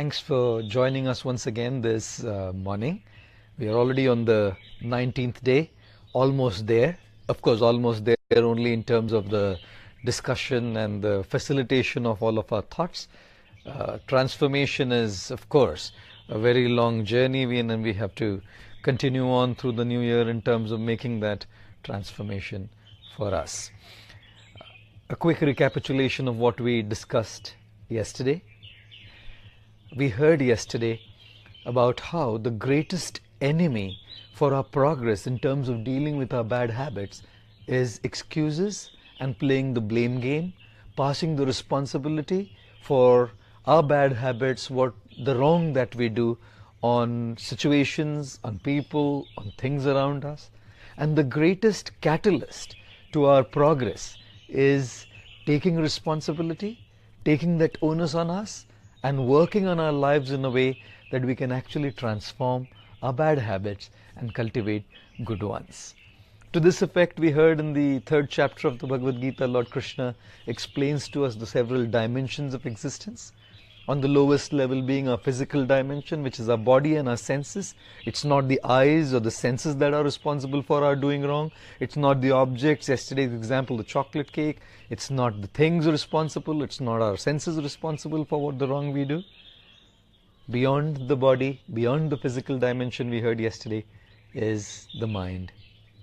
Thanks for joining us once again this morning. We are already on the 19th day, almost there. Of course, almost there only in terms of the discussion and the facilitation of all of our thoughts. Transformation is, of course, a very long journey, and we have to continue on through the new year in terms of making that transformation for us. A quick recapitulation of what we discussed yesterday. We heard yesterday about how the greatest enemy for our progress in terms of dealing with our bad habits is excuses and playing the blame game, passing the responsibility for our bad habits, what the wrong that we do on situations, on people, on things around us. And the greatest catalyst to our progress is taking responsibility, taking that onus on us, and working on our lives in a way that we can actually transform our bad habits and cultivate good ones. To this effect, we heard in the 3rd chapter of the Bhagavad Gita, Lord Krishna explains to us the several dimensions of existence. On the lowest level being our physical dimension, which is our body and our senses. It's not the eyes or the senses that are responsible for our doing wrong. It's not the objects, yesterday's example, the chocolate cake. It's not the things responsible. It's not our senses responsible for what the wrong we do. Beyond the body, beyond the physical dimension we heard yesterday, is the mind.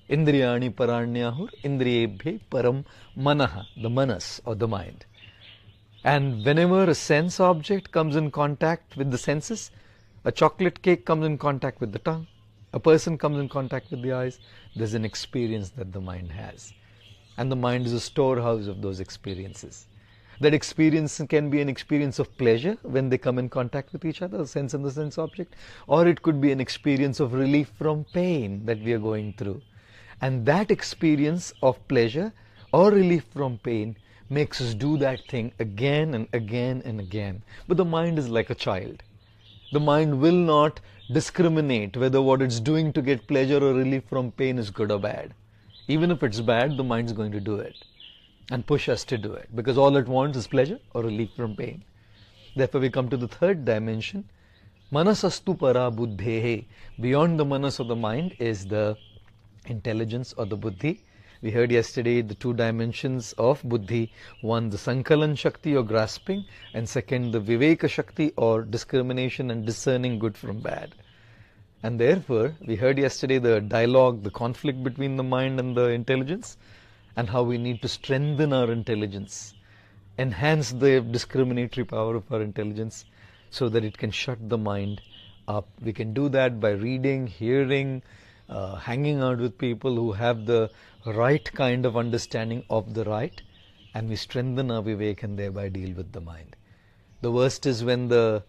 Indriyani paranyahur, indriyebhye param manaha, the manas or the mind. And whenever a sense object comes in contact with the senses, a chocolate cake comes in contact with the tongue, a person comes in contact with the eyes, there's an experience that the mind has. And the mind is a storehouse of those experiences. That experience can be an experience of pleasure when they come in contact with each other, the sense and the sense object, or it could be an experience of relief from pain that we are going through. And that experience of pleasure or relief from pain makes us do that thing again and again and again. But the mind is like a child. The mind will not discriminate whether what it's doing to get pleasure or relief from pain is good or bad. Even if it's bad, the mind is going to do it and push us to do it, because all it wants is pleasure or relief from pain. Therefore we come to the 3rd dimension. Manasastu para buddhehe. Beyond the manas of the mind is the intelligence or the buddhi. We heard yesterday the 2 dimensions of buddhi. One, the sankalan shakti or grasping, and second, the viveka shakti or discrimination and discerning good from bad. And therefore, we heard yesterday the dialogue, the conflict between the mind and the intelligence, and how we need to strengthen our intelligence, enhance the discriminatory power of our intelligence so that it can shut the mind up. We can do that by reading, hearing, hanging out with people who have the right kind of understanding of the right, and we strengthen our vivek and thereby deal with the mind. The worst is when the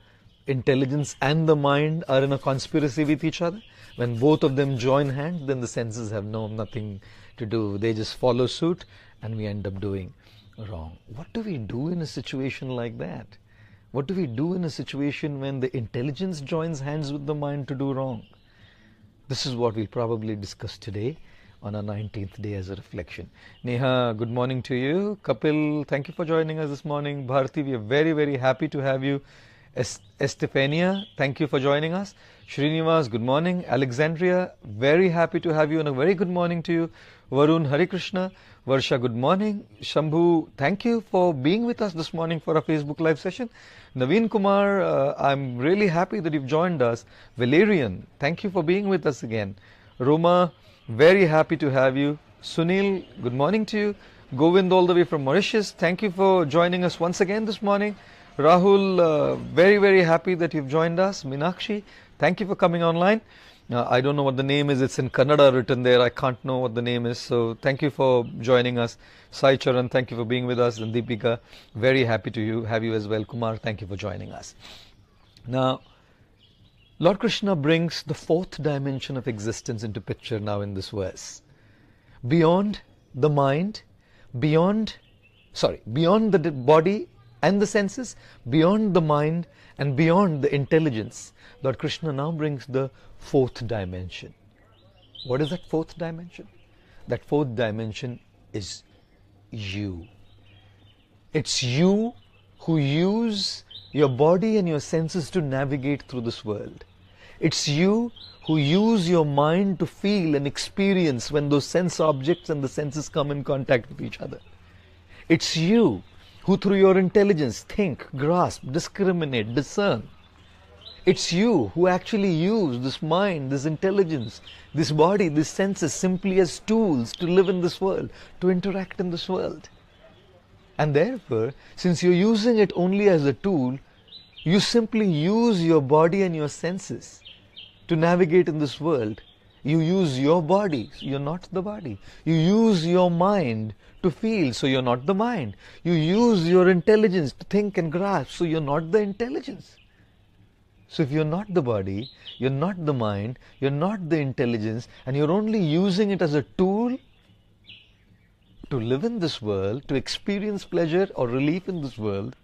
intelligence and the mind are in a conspiracy with each other. When both of them join hands, then the senses have nothing to do. They just follow suit and we end up doing wrong. What do we do in a situation like that? What do we do in a situation when the intelligence joins hands with the mind to do wrong? This is what we'll probably discuss today on our 19th day as a reflection. Neha, good morning to you. Kapil, thank you for joining us this morning. Bharati, we are very, very happy to have you. Estefania, thank you for joining us. Srinivas, good morning. Alexandria, very happy to have you and a very good morning to you. Varun, Hare Krishna. Varsha, good morning. Shambhu, thank you for being with us this morning for our Facebook Live session. Naveen Kumar, I'm really happy that you've joined us. Valerian, thank you for being with us again. Roma, very happy to have you. Sunil, good morning to you. Govind, all the way from Mauritius, thank you for joining us once again this morning. Rahul, very, very happy that you've joined us. Meenakshi, thank you for coming online. I don't know what the name is. It's in Kannada written there. I can't know what the name is. So thank you for joining us. Sai Charan, thank you for being with us. And Deepika, very happy to have you as well. Kumar, thank you for joining us. Now, Lord Krishna brings the 4th dimension of existence into picture now in this verse. Beyond the mind, beyond the body and the senses, beyond the mind and beyond the intelligence, Lord Krishna now brings the 4th dimension. What is that 4th dimension? That 4th dimension is you. It's you who use your body and your senses to navigate through this world. It's you who use your mind to feel and experience when those sense objects and the senses come in contact with each other. It's you who through your intelligence think, grasp, discriminate, discern. It's you who actually use this mind, this intelligence, this body, these senses simply as tools to live in this world, to interact in this world. And therefore, since you're using it only as a tool, you simply use your body and your senses to navigate in this world. You use your body, so you're not the body. You use your mind to feel, so you're not the mind. You use your intelligence to think and grasp, so you're not the intelligence. So if you're not the body, you're not the mind, you're not the intelligence, and you're only using it as a tool to live in this world, to experience pleasure or relief in this world,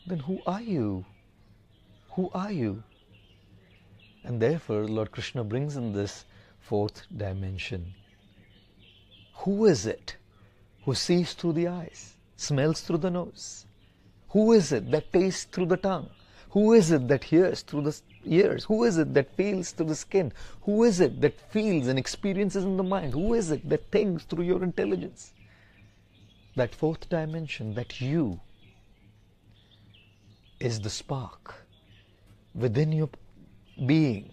then who are you? Who are you? And therefore, Lord Krishna brings in this fourth dimension. Who is it who sees through the eyes, smells through the nose? Who is it that tastes through the tongue? Who is it that hears through the ears? Who is it that feels through the skin? Who is it that feels and experiences in the mind? Who is it that thinks through your intelligence? That fourth dimension, that you, is the spark within your being,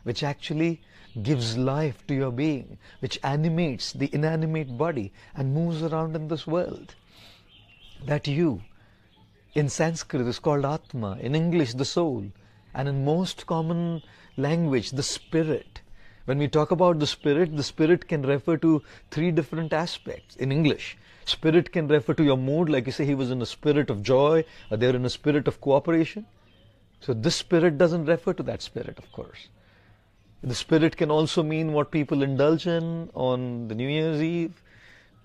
which actually gives life to your being, which animates the inanimate body and moves around in this world. That you, in Sanskrit, is called Atma, in English, the soul, and in most common language, the spirit. When we talk about the spirit can refer to three different aspects. In English, spirit can refer to your mood, like you say, he was in a spirit of joy, or they're in a spirit of cooperation. So this spirit doesn't refer to that spirit, of course. The spirit can also mean what people indulge in on the New Year's Eve.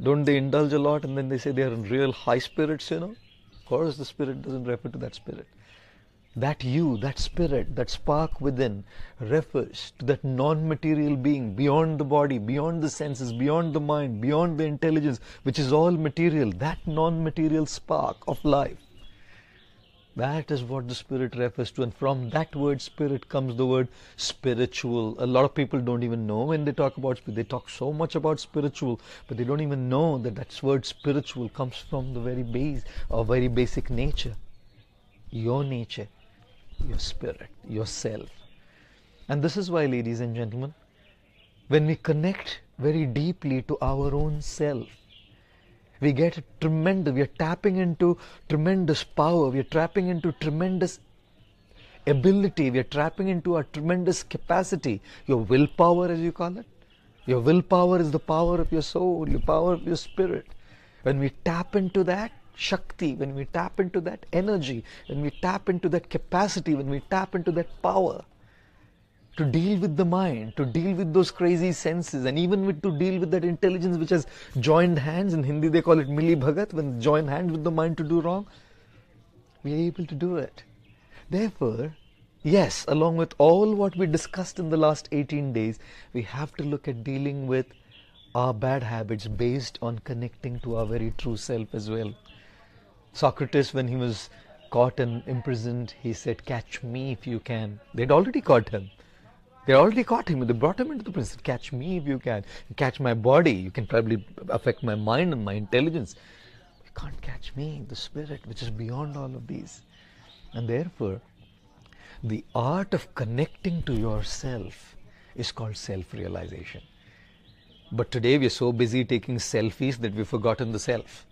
Don't they indulge a lot and then they say they are in real high spirits, you know? Of course the spirit doesn't refer to that spirit. That you, that spirit, that spark within refers to that non-material being beyond the body, beyond the senses, beyond the mind, beyond the intelligence, which is all material, that non-material spark of life. That is what the spirit refers to, and from that word spirit comes the word spiritual. A lot of people don't even know when they talk about spirit. They talk so much about spiritual, but they don't even know that that word spiritual comes from the very base or very basic nature. Your nature, your spirit, yourself. And this is why, ladies and gentlemen, when we connect very deeply to our own self, we get we are tapping into tremendous power, we are tapping into tremendous ability, we are tapping into a tremendous capacity, your willpower as you call it. Your willpower is the power of your soul, your power of your spirit. When we tap into that Shakti, when we tap into that energy, when we tap into that capacity, when we tap into that power, to deal with the mind, to deal with those crazy senses, and even to deal with that intelligence which has joined hands. In Hindi they call it Mili Bhagat, when join hands with the mind to do wrong. We are able to do it. Therefore, yes, along with all what we discussed in the last 18 days, we have to look at dealing with our bad habits based on connecting to our very true self as well. Socrates, when he was caught and imprisoned, he said, "Catch me if you can." They'd already caught him. They already caught him. They brought him into the prison. "Catch me if you can. Catch my body. You can probably affect my mind and my intelligence. You can't catch me, the spirit, which is beyond all of these." And therefore, the art of connecting to yourself is called self-realization. But today we are so busy taking selfies that we've forgotten the self.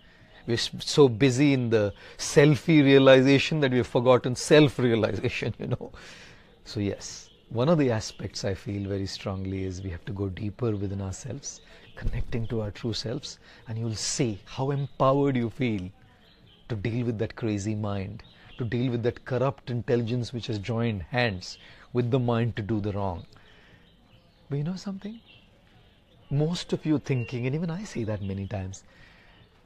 We're so busy in the selfie realization that we've forgotten self-realization, you know. So yes, one of the aspects I feel very strongly is we have to go deeper within ourselves, connecting to our true selves, and you'll see how empowered you feel to deal with that crazy mind, to deal with that corrupt intelligence which has joined hands with the mind to do the wrong. But you know something? Most of you thinking, and even I say that many times,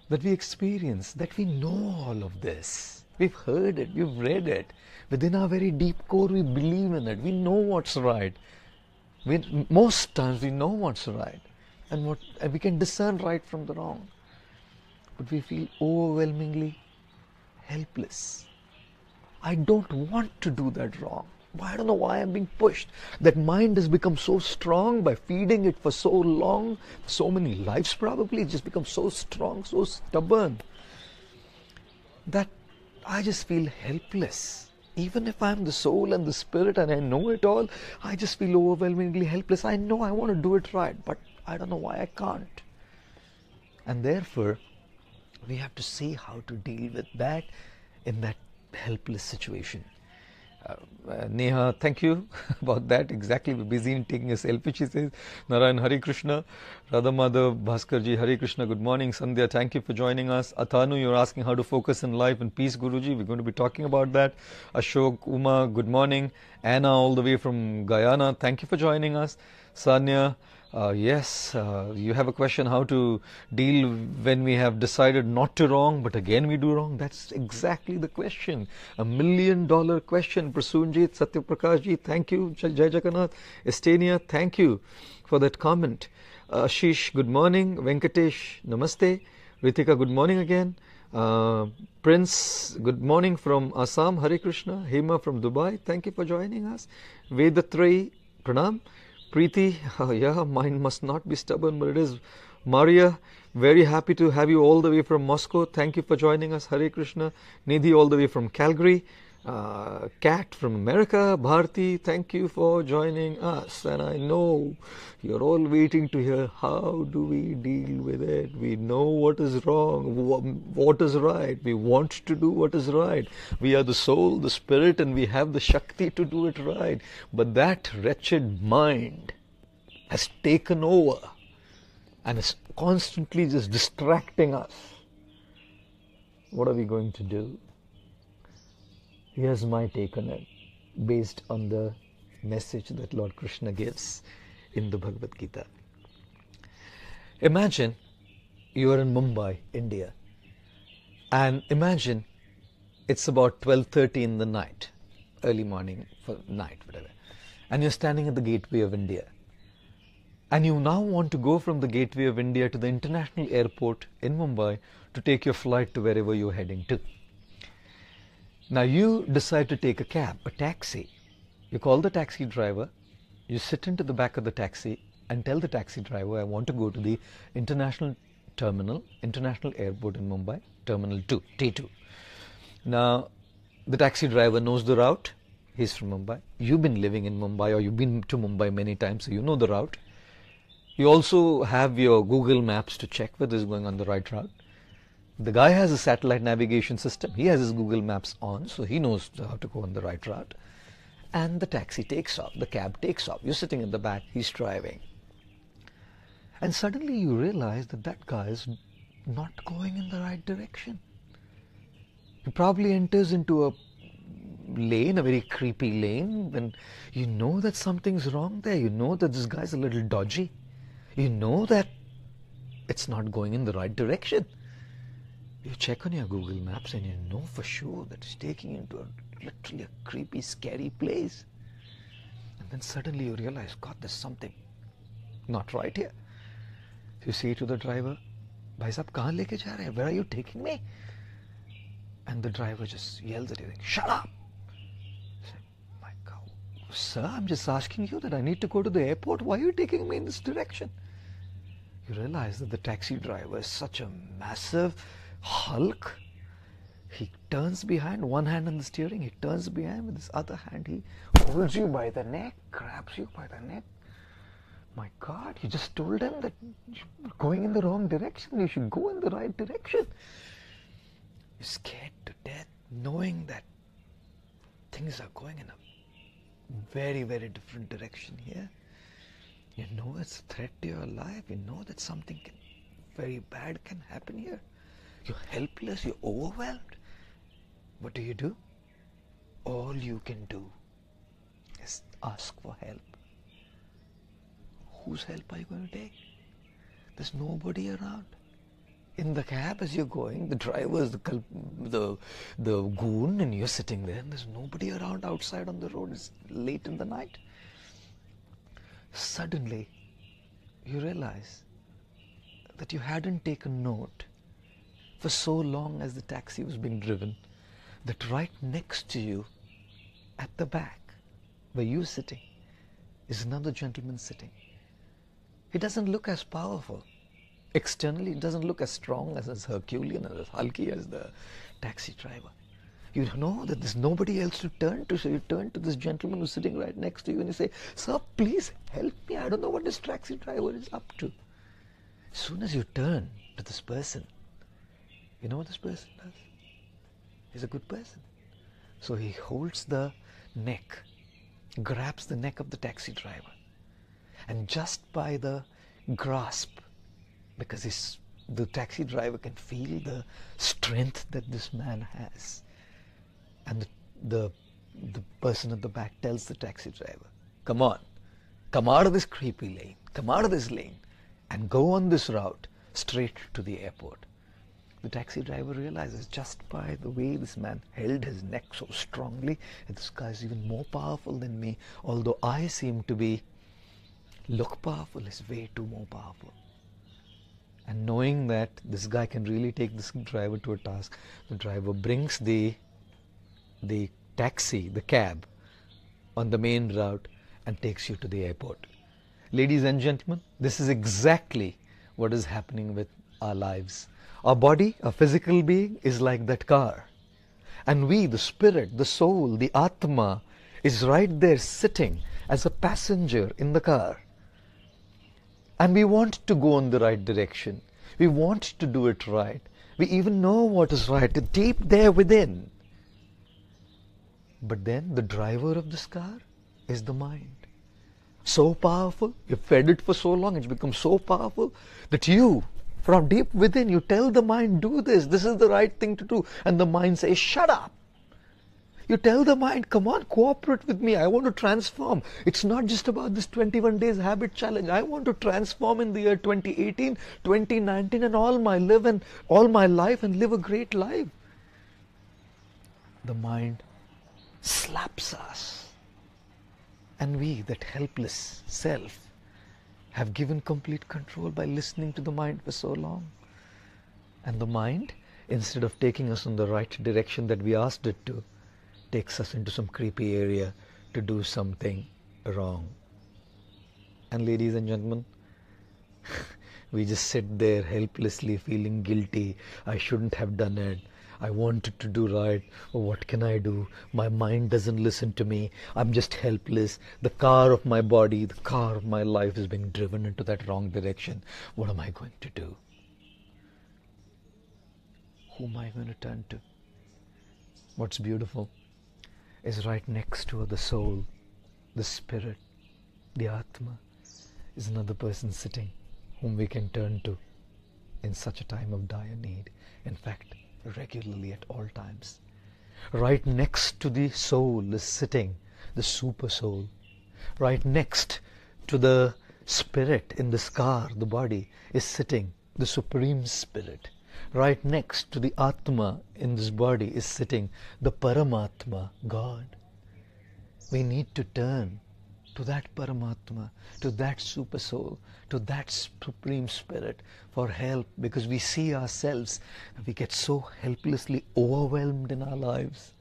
that we experience, that we know all of this. We've heard it, we've read it. Within our very deep core, we believe in it. We know what's right. Most times we know what's right. And we can discern right from the wrong. But we feel overwhelmingly helpless. I don't want to do that wrong. I don't know why I'm being pushed. That mind has become so strong by feeding it for so long, so many lives probably, it just becomes so strong, so stubborn, that I just feel helpless. Even if I'm the soul and the spirit and I know it all, I just feel overwhelmingly helpless. I know I want to do it right, but I don't know why I can't. And therefore, we have to see how to deal with that in that helpless situation. Neha, thank you about that. Exactly, we're busy in taking a selfie, she says. Narayan, Hare Krishna. Radha Madhav, Bhaskar ji, Hare Krishna, good morning. Sandhya, thank you for joining us. Athanu, you're asking how to focus in life and peace, Guruji. We're going to be talking about that. Ashok, Uma, good morning. Anna, all the way from Guyana, thank you for joining us. Sanya, yes, you have a question how to deal when we have decided not to wrong, but again we do wrong. That's exactly the question. $1 million question. Prasunjit, Satyaprakash thank you. Jai Jagannath. Estenia, thank you for that comment. Ashish, good morning. Venkatesh, namaste. Ritika, good morning again. Prince, good morning from Assam. Hare Krishna. Hema from Dubai, thank you for joining us. Vedatrey, pranam. Preeti, yeah, mine must not be stubborn, but it is. Maria, very happy to have you all the way from Moscow. Thank you for joining us. Hare Krishna. Nidhi, all the way from Calgary. Kat from America. Bharti, thank you for joining us. And I know you're all waiting to hear how do we deal with it. We know what is wrong, what is right. We want to do what is right. We are the soul, the spirit, and we have the Shakti to do it right. But that wretched mind has taken over and is constantly just distracting us. What are we going to do? Here's my take on it, based on the message that Lord Krishna gives in the Bhagavad Gita. Imagine you are in Mumbai, India, and imagine it's about 12:30 in the night, early morning, for night, whatever, and you're standing at the gateway of India. And you now want to go from the gateway of India to the international airport in Mumbai to take your flight to wherever you're heading to. Now you decide to take a cab, a taxi. You call the taxi driver, you sit into the back of the taxi and tell the taxi driver, I want to go to the international terminal, international airport in Mumbai, Terminal 2, T2. Now the taxi driver knows the route. He's from Mumbai. You've been living in Mumbai, or you've been to Mumbai many times, so you know the route. You also have your Google Maps to check whether it's going on the right route. The guy has a satellite navigation system. He has his Google Maps on, so he knows how to go on the right route. And the taxi takes off, the cab takes off. You're sitting in the back, he's driving. And suddenly you realize that that guy is not going in the right direction. He probably enters into a lane, a very creepy lane, when you know that something's wrong there. You know that this guy's a little dodgy. You know that it's not going in the right direction. You check on your Google Maps and you know for sure that it's taking you into literally a creepy, scary place. And then suddenly you realize, God, there's something not right here. You say to the driver, Bhai sahab, kahan leke ja rahe? Where are you taking me? And the driver just yells at you, shut up! You say, my God, sir, I'm just asking you that I need to go to the airport. Why are you taking me in this direction? You realize that the taxi driver is such a massive Hulk. He turns behind, one hand on the steering, he turns behind with his other hand, he holds you by the neck, grabs you by the neck. My God, you just told him that you're going in the wrong direction, you should go in the right direction. You're scared to death, knowing that things are going in a very, very different direction here. You know it's a threat to your life, you know that something very bad can happen here. You're helpless, you're overwhelmed. What do? All you can do is ask for help. Whose help are you going to take? There's nobody around. In the cab as you're going, the driver is the goon, and you're sitting there and there's nobody around outside on the road. It's late in the night. Suddenly, you realize that you hadn't taken note for so long as the taxi was being driven that right next to you at the back, where you're sitting, is another gentleman sitting. He doesn't look as powerful. Externally, it doesn't look as strong, as Herculean, as hulky as the taxi driver. You know that there's nobody else to turn to, so you turn to this gentleman who's sitting right next to you and you say, "Sir, please help me. I don't know what this taxi driver is up to." As soon as you turn to this person, you know what this person does? He's a good person. So he holds the neck, grabs the neck of the taxi driver, and just by the grasp, because the taxi driver can feel the strength that this man has, and the person at the back tells the taxi driver, "Come on, come out of this creepy lane, come out of this lane, and go on this route straight to the airport." The taxi driver realizes, just by the way this man held his neck so strongly, that this guy is even more powerful than me. Although I seem to look powerful, he's way too more powerful. And knowing that this guy can really take this driver to a task, the driver brings the taxi, the cab, on the main route and takes you to the airport. Ladies and gentlemen, this is exactly what is happening with our lives. Our body, our physical being, is like that car. And we, the spirit, the soul, the Atma, is right there sitting as a passenger in the car. And we want to go in the right direction. We want to do it right. We even know what is right, deep there within. But then the driver of this car is the mind. So powerful, you've fed it for so long, it's become so powerful that you, from deep within, you tell the mind, "Do this, this is the right thing to do." And the mind says, "Shut up." You tell the mind, "Come on, cooperate with me. I want to transform. It's not just about this 21 days habit challenge. I want to transform in the year 2018, 2019 and all my life and live a great life." The mind slaps us. And we, that helpless self, have given complete control by listening to the mind for so long. And the mind, instead of taking us in the right direction that we asked it to, takes us into some creepy area to do something wrong. And ladies and gentlemen, we just sit there helplessly feeling guilty. "I shouldn't have done it. I wanted to do right. Oh, what can I do? My mind doesn't listen to me. I'm just helpless. The car of my body, the car of my life is being driven into that wrong direction. What am I going to do? Who am I going to turn to?" What's beautiful is right next to the soul, the spirit, the Atma, is another person sitting whom we can turn to in such a time of dire need. In fact, regularly at all times. Right next to the soul is sitting the super soul. Right next to the spirit in this car, the body, is sitting the supreme spirit. Right next to the Atma in this body is sitting the Paramatma, God. We need to turn to that Paramatma, to that super soul, to that supreme spirit for help, because we see ourselves and we get so helplessly overwhelmed in our lives.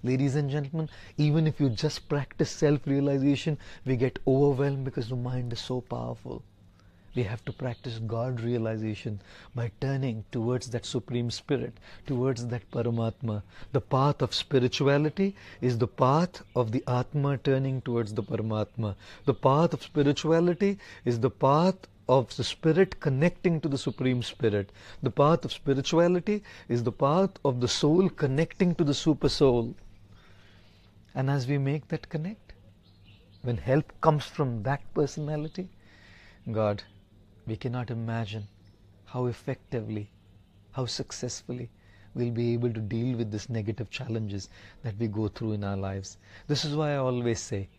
Ladies and gentlemen, even if you just practice self-realization, we get overwhelmed because the mind is so powerful. We have to practice God realization by turning towards that Supreme Spirit, towards that Paramatma. The path of spirituality is the path of the Atma turning towards the Paramatma. The path of spirituality is the path of the Spirit connecting to the Supreme Spirit. The path of spirituality is the path of the soul connecting to the Super Soul. And as we make that connect, when help comes from that personality, God, we cannot imagine how effectively, how successfully we'll be able to deal with these negative challenges that we go through in our lives. This is why I always say,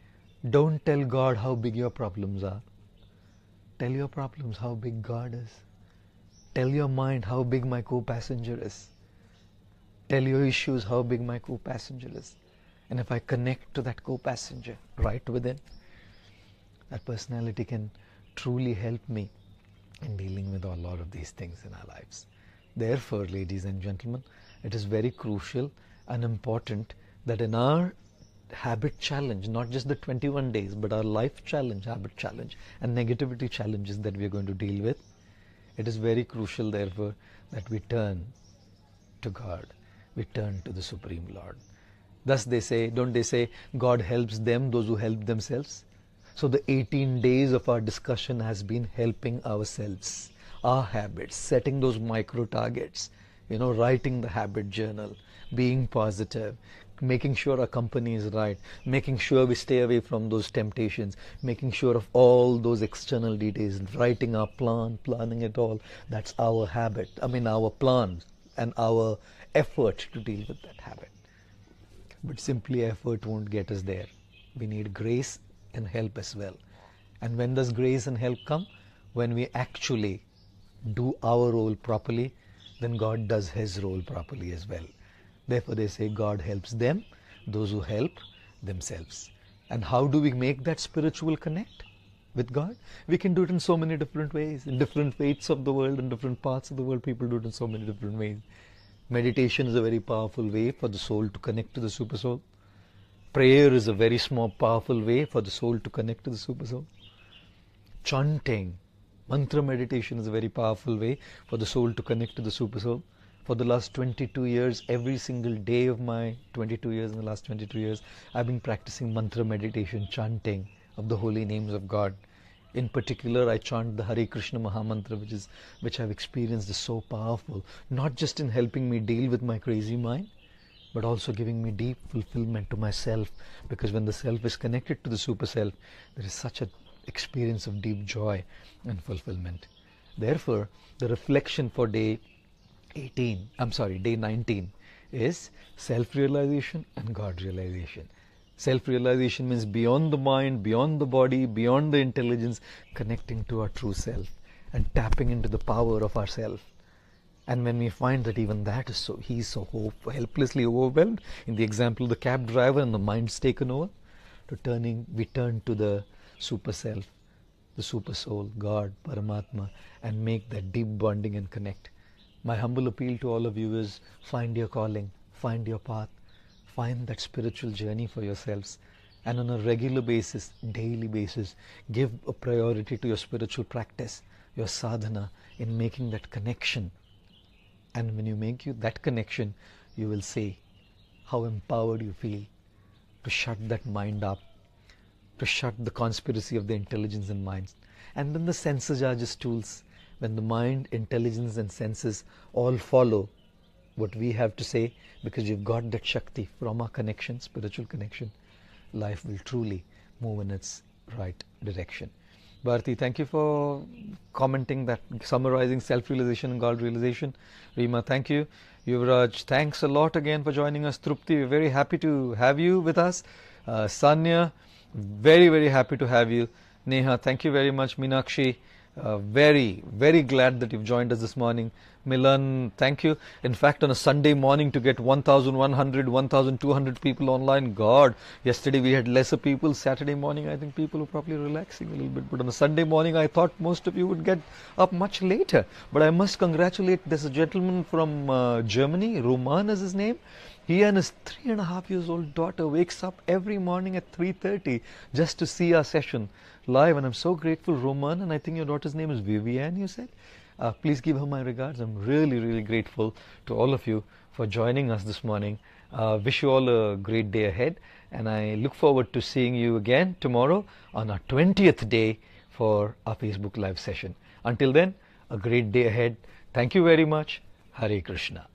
don't tell God how big your problems are. Tell your problems how big God is. Tell your mind how big my co-passenger is. Tell your issues how big my co-passenger is. And if I connect to that co-passenger right within, that personality can truly help me in dealing with a lot of these things in our lives. Therefore, ladies and gentlemen, it is very crucial and important that in our habit challenge, not just the 21 days, but our life challenge, habit challenge, and negativity challenges that we are going to deal with, it is very crucial, therefore, that we turn to God. We turn to the Supreme Lord. Thus they say, don't they say, God helps them, those who help themselves? So the 18 days of our discussion has been helping ourselves, our habits, setting those micro targets, writing the habit journal, being positive, making sure our company is right, making sure we stay away from those temptations, making sure of all those external details, writing our plan, planning it all. That's our habit, our plan and our effort to deal with that habit. But simply effort won't get us there. We need grace and help as well. And when does grace and help come? When we actually do our role properly, then God does His role properly as well. Therefore they say God helps them, those who help themselves. And how do we make that spiritual connect with God? We can do it in so many different ways. In different faiths of the world, in different parts of the world, people do it in so many different ways. Meditation is a very powerful way for the soul to connect to the super soul. Prayer is a very small, powerful way for the soul to connect to the super soul. Chanting, mantra meditation is a very powerful way for the soul to connect to the super soul. For the last 22 years, every single day of my 22 years, in the last 22 years, I've been practicing mantra meditation, chanting of the holy names of God. In particular, I chant the Hare Krishna Maha Mantra, which I've experienced is so powerful, not just in helping me deal with my crazy mind, but also giving me deep fulfillment to myself. Because when the self is connected to the super self, there is such an experience of deep joy and fulfillment. Therefore, the reflection for day 19 is self-realization and God-realization. Self-realization means beyond the mind, beyond the body, beyond the intelligence, connecting to our true self and tapping into the power of our self. And when we find that even that is so, he is so helplessly overwhelmed, in the example of the cab driver and the mind's taken over, we turn to the super self, the super soul, God, Paramatma, and make that deep bonding and connect. My humble appeal to all of you is find your calling, find your path, find that spiritual journey for yourselves, and on a regular basis, daily basis, give a priority to your spiritual practice, your sadhana, in making that connection. And when you make that connection, you will see how empowered you feel to shut that mind up, to shut the conspiracy of the intelligence and minds. And then the senses are just tools. When the mind, intelligence and senses all follow what we have to say, because you've got that Shakti from our connection, spiritual connection, life will truly move in its right direction. Bharati, thank you for commenting that, summarizing self-realization and God-realization. Rima, thank you. Yuvraj, thanks a lot again for joining us. Trupti, we're very happy to have you with us. Sanya, very, very happy to have you. Neha, thank you very much. Meenakshi, very, very glad that you've joined us this morning. Milan, thank you. In fact, on a Sunday morning to get 1,100, 1,200 people online, God, yesterday we had lesser people. Saturday morning, I think people were probably relaxing a little bit. But on a Sunday morning, I thought most of you would get up much later. But I must congratulate, there's a gentleman from Germany, Roman is his name. He and his 3.5-year-old daughter wakes up every morning at 3:30 just to see our session live. And I'm so grateful, Roman, and I think your daughter's name is Vivienne, you said? Please give her my regards. I'm really, really grateful to all of you for joining us this morning. Wish you all a great day ahead, and I look forward to seeing you again tomorrow on our 20th day for our Facebook Live session. Until then, a great day ahead. Thank you very much. Hare Krishna.